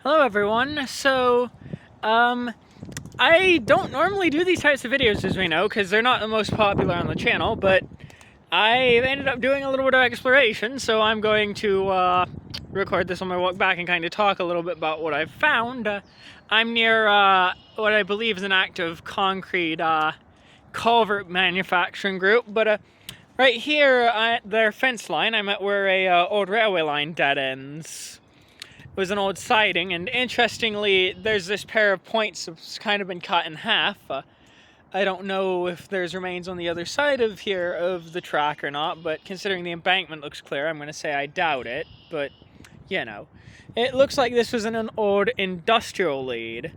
Hello everyone. I don't normally do these types of videos, as we know, because they're not the most popular on the channel, but I ended up doing a little bit of exploration, so I'm going to record this on my walk back and kind of talk a little bit about what I've found. I'm near what I believe is an active concrete culvert manufacturing group, but right here at their fence line, I'm at where a old railway line dead ends. It was an old siding, and interestingly, there's this pair of points that's kind of been cut in half. I don't know if there's remains on the other side of here of the track or not, but considering the embankment looks clear, I'm going to say I doubt it, but, you know. It looks like this was in an old industrial lead.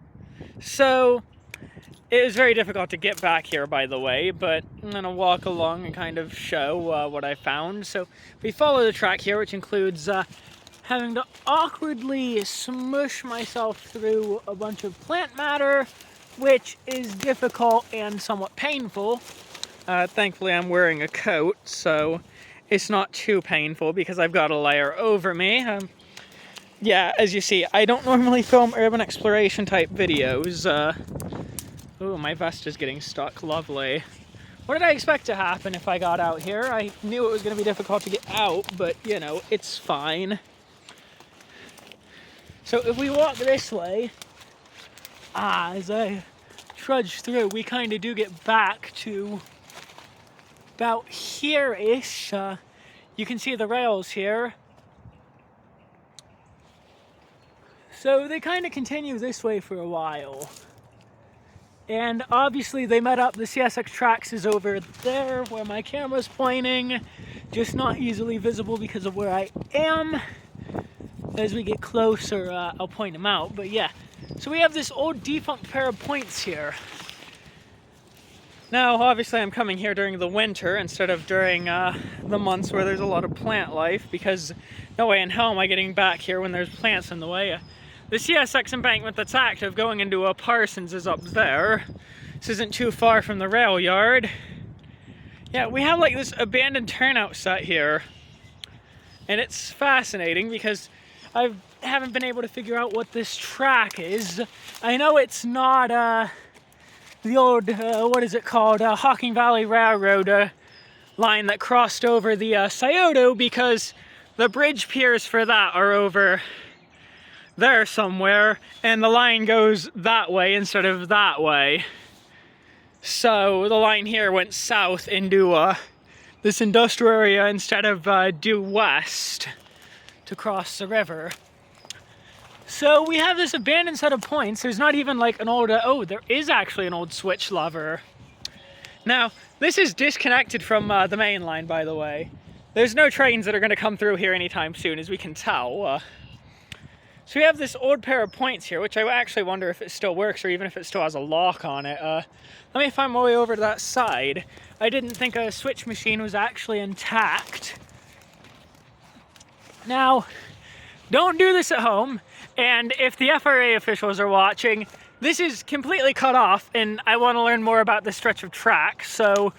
So, it was very difficult to get back here, by the way, but I'm going to walk along and kind of show what I found. So, we follow the track here, which includes having to awkwardly smush myself through a bunch of plant matter, which is difficult and somewhat painful. Thankfully I'm wearing a coat, so it's not too painful because I've got a layer over me. Yeah, as you see, I don't normally film urban exploration type videos. Oh, my vest is getting stuck, lovely. What did I expect to happen if I got out here? I knew it was going to be difficult to get out, but you know, it's fine. So if we walk this way, as I trudge through, we kind of do get back to about here-ish. You can see the rails here. So they kind of continue this way for a while. And obviously they met up, the CSX tracks is over there where my camera's pointing, just not easily visible because of where I am. As we get closer, I'll point them out, but yeah. So we have this old defunct pair of points here. Now, obviously I'm coming here during the winter instead of during the months where there's a lot of plant life, because no way in hell am I getting back here when there's plants in the way. The CSX embankment that's active going into Parsons is up there. This isn't too far from the rail yard. Yeah, we have like this abandoned turnout set here. And it's fascinating because I haven't been able to figure out what this track is. I know it's not the old, what is it called, Hocking Valley Railroad line that crossed over the Scioto, because the bridge piers for that are over there somewhere, and the line goes that way instead of that way. So the line here went south into this industrial area instead of due west to cross the river. So we have this abandoned set of points. There's not even like an old, oh, there is actually an old switch lever. Now, this is disconnected from the main line, by the way. There's no trains that are going to come through here anytime soon, as we can tell. So we have this old pair of points here, which I actually wonder if it still works or even if it still has a lock on it. Let me find my way over to that side. I didn't think a switch machine was actually intact. Now, don't do this at home, and if the FRA officials are watching, this is completely cut off, and I want to learn more about this stretch of track, so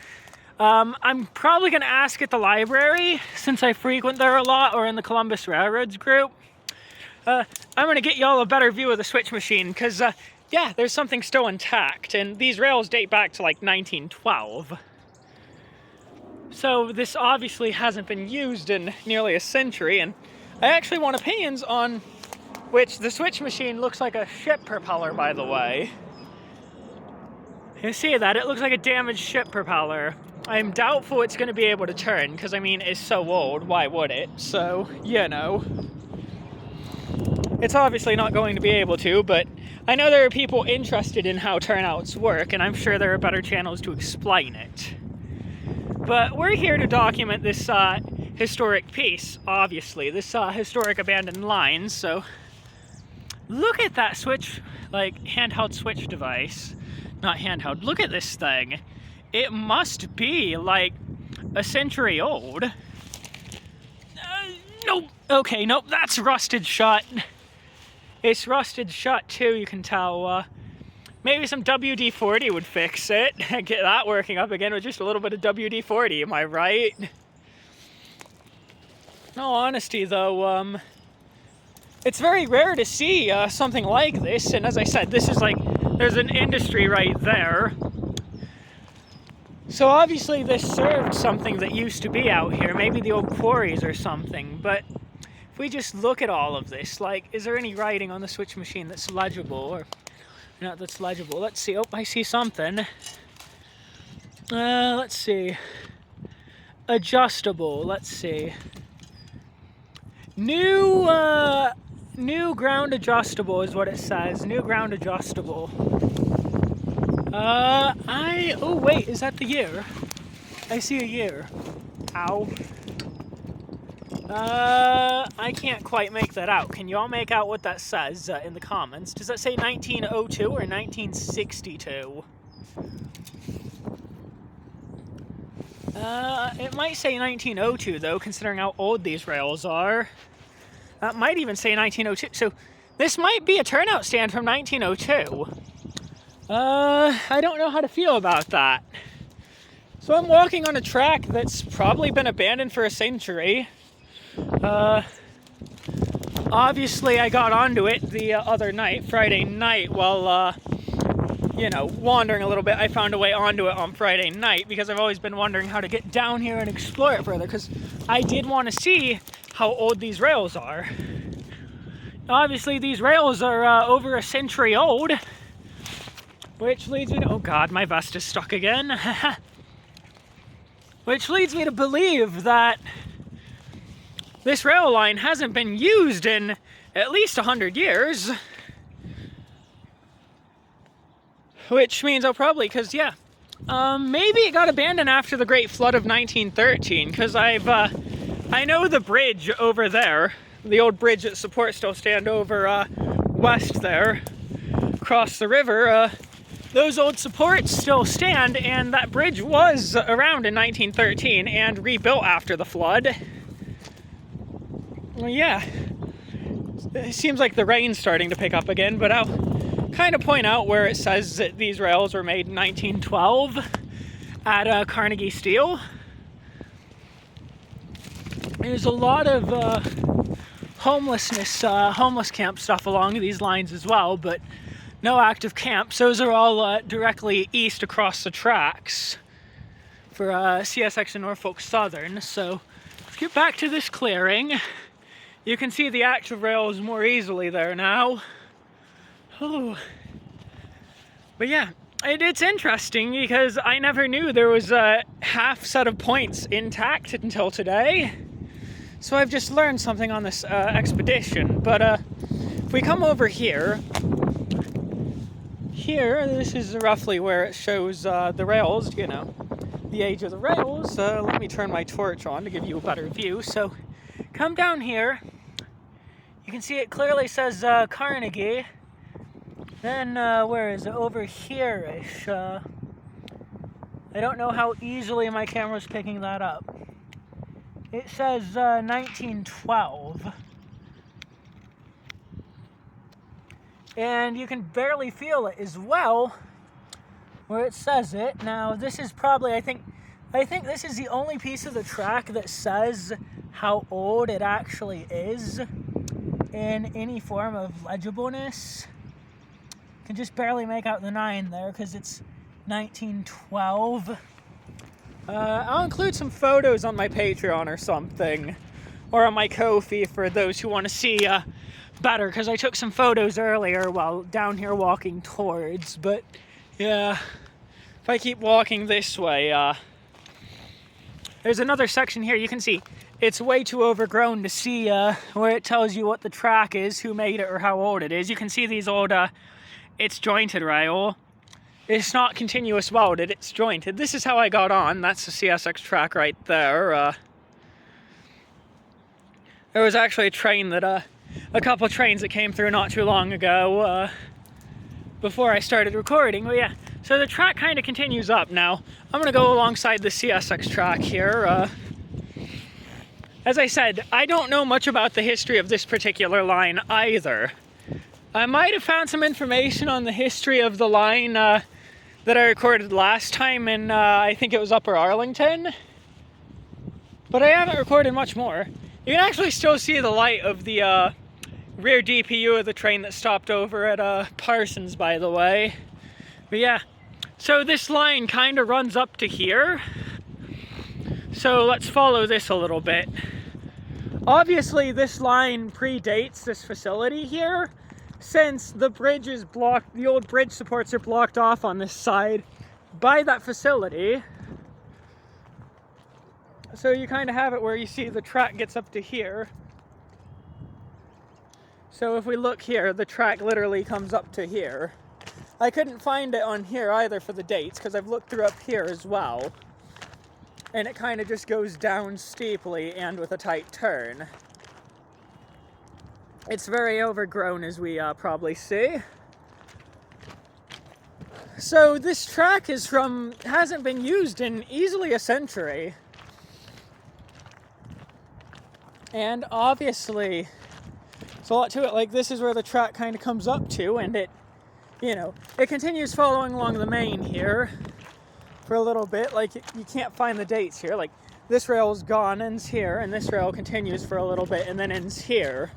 I'm probably going to ask at the library, since I frequent there a lot, or in the Columbus Railroads group. I'm going to get y'all a better view of the switch machine, because, yeah, there's something still intact, and these rails date back to, like, 1912. So this obviously hasn't been used in nearly a century, and I actually want opinions on which the switch machine looks like a ship propeller, by the way. You see that? It looks like a damaged ship propeller. I'm doubtful it's going to be able to turn, because, I mean, it's so old, why would it? So, you know. It's obviously not going to be able to, but I know there are people interested in how turnouts work, and I'm sure there are better channels to explain it. But we're here to document this historic piece, obviously, this historic abandoned line. So look at that switch, like handheld switch device. Not handheld, look at this thing. It must be like a century old. Nope, okay, nope, that's rusted shut. It's rusted shut too, you can tell. Maybe some WD-40 would fix it. Get that working up again with just a little bit of WD-40, am I right? No honesty though, it's very rare to see something like this, and as I said, this is like, there's an industry right there. So obviously this served something that used to be out here, maybe the old quarries or something, but if we just look at all of this, like, is there any writing on the switch machine that's legible, or not that's legible? Let's see, oh, I see something. Let's see. Adjustable, let's see. New ground adjustable is what it says. New ground adjustable. Oh wait, is that the year? I see a year. Ow. I can't quite make that out. Can y'all make out what that says in the comments? Does that say 1902 or 1962? It might say 1902 though, considering how old these rails are. That might even say 1902. So this might be a turnout stand from 1902. I don't know how to feel about that. So I'm walking on a track that's probably been abandoned for a century. Obviously I got onto it the other night, Friday night, while, you know, wandering a little bit. I found a way onto it on Friday night because I've always been wondering how to get down here and explore it further, because I did want to see how old these rails are. Obviously these rails are over a century old, which leads me to, oh god, my vest is stuck again. Which leads me to believe that this rail line hasn't been used in at least 100 years. Which means I'll probably, because yeah, maybe it got abandoned after the Great Flood of 1913, because I know the bridge over there, the old bridge that supports still stand over west there, across the river, those old supports still stand, and that bridge was around in 1913 and rebuilt after the flood. Well, yeah, it seems like the rain's starting to pick up again, but I'll kind of point out where it says that these rails were made in 1912 at Carnegie Steel. There's a lot of homeless camp stuff along these lines as well, but no active camps. Those are all directly east across the tracks for CSX and Norfolk Southern. So let's get back to this clearing. You can see the active rails more easily there now. Oh. But yeah, it's interesting because I never knew there was a half set of points intact until today. So I've just learned something on this expedition. But if we come over here, this is roughly where it shows the rails, you know, the age of the rails. Let me turn my torch on to give you a better view. So come down here. You can see it clearly says Carnegie. Then, where is it? Over here-ish. I don't know how easily my camera's picking that up. It says 1912. And you can barely feel it as well, where it says it. Now, this is probably, I think this is the only piece of the track that says how old it actually is in any form of legibleness. Can just barely make out the 9 there because it's 1912. I'll include some photos on my Patreon or something, or on my Ko-fi for those who want to see better, because I took some photos earlier while down here walking towards. But yeah, if I keep walking this way, there's another section here. You can see it's way too overgrown to see where it tells you what the track is, who made it, or how old it is. You can see these old it's jointed rail. It's not continuous welded, it's jointed. This is how I got on. That's the CSX track right there. There was actually a train that, a couple of trains that came through not too long ago, before I started recording. But yeah, so the track kind of continues up now. I'm gonna go alongside the CSX track here. As I said, I don't know much about the history of this particular line either. I might have found some information on the history of the line that I recorded last time in, I think it was Upper Arlington. But I haven't recorded much more. You can actually still see the light of the rear DPU of the train that stopped over at Parsons, by the way. But yeah, so this line kind of runs up to here. So let's follow this a little bit. Obviously, this line predates this facility here, since the bridge is blocked, the old bridge supports are blocked off on this side by that facility. So you kind of have it where you see the track gets up to here. So if we look here, the track literally comes up to here. I couldn't find it on here either for the dates, because I've looked through up here as well. And it kind of just goes down steeply and with a tight turn. It's very overgrown, as we probably see. So this track hasn't been used in easily a century. And obviously, there's a lot to it. Like, this is where the track kind of comes up to, and it, you know, it continues following along the main here for a little bit. Like, you can't find the dates here. Like, this rail's gone, ends here, and this rail continues for a little bit and then ends here.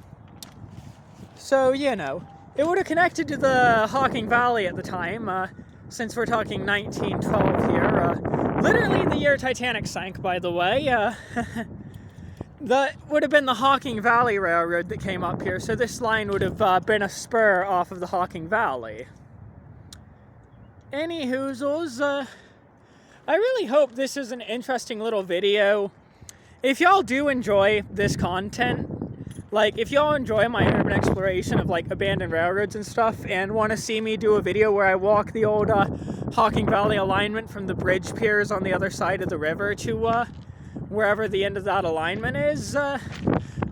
So, you know, it would have connected to the Hocking Valley at the time, since we're talking 1912 here. Literally the year Titanic sank, by the way. That would have been the Hocking Valley Railroad that came up here, so this line would have been a spur off of the Hocking Valley. Anyhoozles, I really hope this is an interesting little video. If y'all do enjoy this content, like, if y'all enjoy my urban exploration of, like, abandoned railroads and stuff, and want to see me do a video where I walk the old Hocking Valley alignment from the bridge piers on the other side of the river to wherever the end of that alignment is,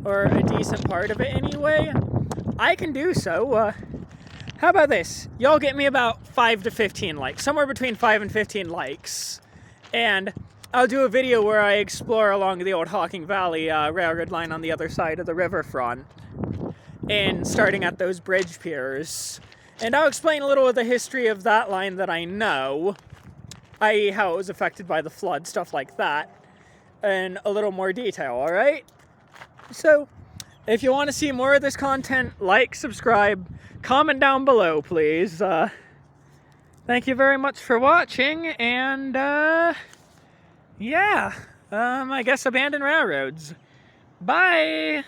or a decent part of it anyway, I can do so. How about this? Y'all get me about 5 to 15 likes, somewhere between 5 and 15 likes, and I'll do a video where I explore along the old Hocking Valley railroad line on the other side of the riverfront, and starting at those bridge piers. And I'll explain a little of the history of that line that I know, i.e. how it was affected by the flood, stuff like that, in a little more detail, alright? So, if you want to see more of this content, like, subscribe, comment down below, please. Thank you very much for watching, and, yeah, I guess abandoned railroads. Bye!